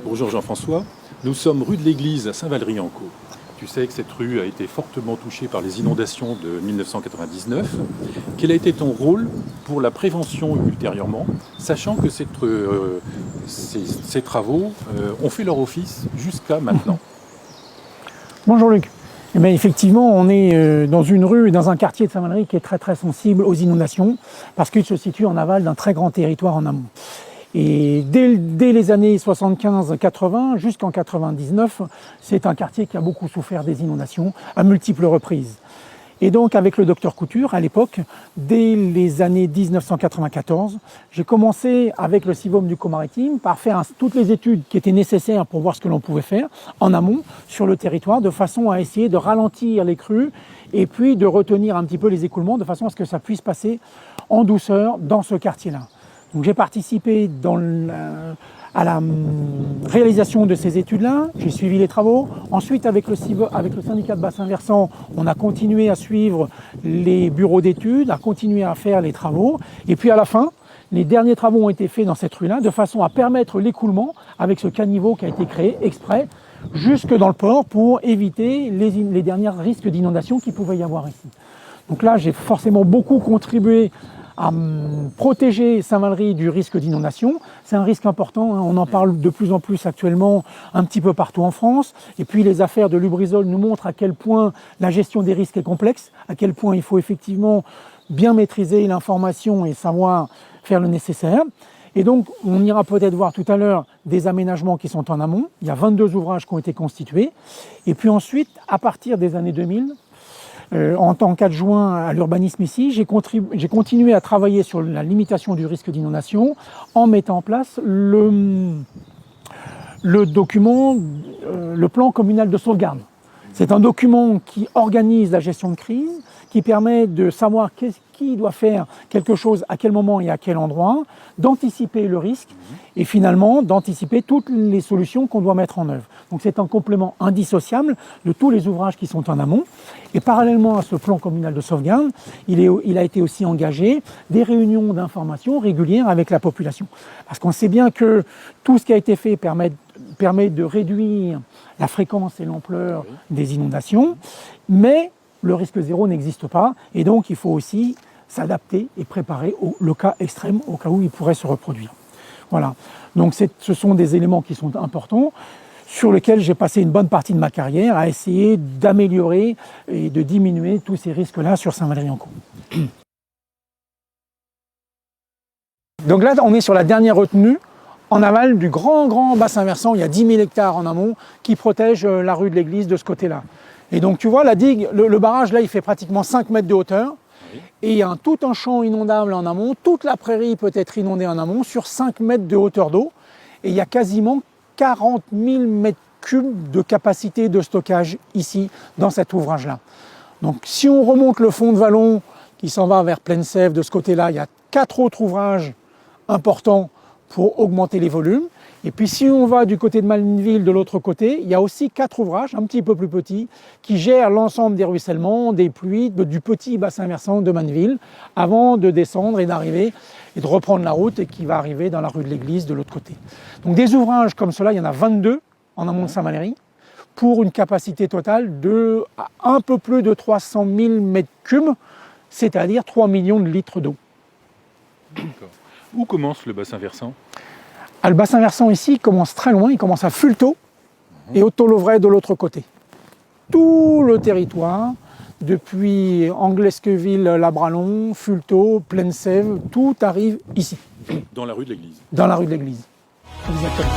Bonjour Jean-François, nous sommes rue de l'Église à Saint-Valery-en-Caux. Tu sais que cette rue a été fortement touchée par les inondations de 1999. Quel a été ton rôle pour la prévention ultérieurement, sachant que ces travaux ont fait leur office jusqu'à maintenant? Bonjour Luc. Eh bien, effectivement, on est dans une rue et dans un quartier de Saint-Valery qui est très sensible aux inondations parce qu'il se situe en aval d'un très grand territoire en amont. Et dès les années 75-80 jusqu'en 99, c'est un quartier qui a beaucoup souffert des inondations à multiples reprises. Et donc avec le docteur Couture, à l'époque, dès les années 1994, j'ai commencé avec le CIVOM du Caux-Maritime par faire toutes les études qui étaient nécessaires pour voir ce que l'on pouvait faire en amont sur le territoire, de façon à essayer de ralentir les crues et puis de retenir un petit peu les écoulements, de façon à ce que ça puisse passer en douceur dans ce quartier-là. Donc j'ai participé à la réalisation de ces études-là, j'ai suivi les travaux. Ensuite, avec le syndicat de bassin versant, on a continué à suivre les bureaux d'études, à continuer à faire les travaux. Et puis à la fin, les derniers travaux ont été faits dans cette rue-là, de façon à permettre l'écoulement avec ce caniveau qui a été créé exprès, jusque dans le port, pour éviter les derniers risques d'inondation qu'il pouvait y avoir ici. Donc là, j'ai forcément beaucoup contribué à protéger Saint-Valery du risque d'inondation. C'est un risque important, hein. On en parle de plus en plus actuellement un petit peu partout en France. Et puis les affaires de Lubrizol nous montrent à quel point la gestion des risques est complexe, à quel point il faut effectivement bien maîtriser l'information et savoir faire le nécessaire. Et donc on ira peut-être voir tout à l'heure des aménagements qui sont en amont. Il y a 22 ouvrages qui ont été constitués. Et puis ensuite, à partir des années 2000, en tant qu'adjoint à l'urbanisme ici, j'ai continué à travailler sur la limitation du risque d'inondation en mettant en place le document, le plan communal de sauvegarde. C'est un document qui organise la gestion de crise, qui permet de savoir qui doit faire quelque chose, à quel moment et à quel endroit, d'anticiper le risque et finalement d'anticiper toutes les solutions qu'on doit mettre en œuvre. Donc c'est un complément indissociable de tous les ouvrages qui sont en amont. Et parallèlement à ce plan communal de sauvegarde, il a été aussi engagé des réunions d'information régulières avec la population. Parce qu'on sait bien que tout ce qui a été fait permet de réduire la fréquence et l'ampleur des inondations, mais le risque zéro n'existe pas, et donc il faut aussi s'adapter et préparer le cas extrême, au cas où il pourrait se reproduire. Voilà, donc ce sont des éléments qui sont importants, sur lesquels j'ai passé une bonne partie de ma carrière à essayer d'améliorer et de diminuer tous ces risques-là sur Saint-Valery-en-Caux. Donc là, on est sur la dernière retenue en aval du grand bassin versant. Il y a 10 000 hectares en amont qui protègent la rue de l'Église de ce côté-là. Et donc tu vois, la digue, le barrage là, il fait pratiquement 5 mètres de hauteur. Et il y a tout un champ inondable en amont. Toute la prairie peut être inondée en amont sur 5 mètres de hauteur d'eau. Et il y a quasiment 40 000 mètres cubes de capacité de stockage ici, dans cet ouvrage-là. Donc si on remonte le fond de vallon qui s'en va vers Plaine Sève, de ce côté-là, il y a 4 autres ouvrages importants pour augmenter les volumes. Et puis si on va du côté de Malinville, de l'autre côté, il y a aussi 4 ouvrages, un petit peu plus petits, qui gèrent l'ensemble des ruissellements, des pluies, du petit bassin versant de Malinville, avant de descendre et d'arriver et de reprendre la route et qui va arriver dans la rue de l'Église de l'autre côté. Donc des ouvrages comme cela, il y en a 22 en amont de Saint-Valery, pour une capacité totale de un peu plus de 300 000 mètres cubes, c'est-à-dire 3 millions de litres d'eau. D'accord. Où commence le bassin versant ? Le bassin versant ici commence très loin, il commence à Fulto et Auto-Lovray de l'autre côté. Tout le territoire, depuis Anglesqueville, Labralon, Fulto, Plaine Sève, tout arrive ici. Dans la rue de l'Église. Dans la rue de l'Église, exactement.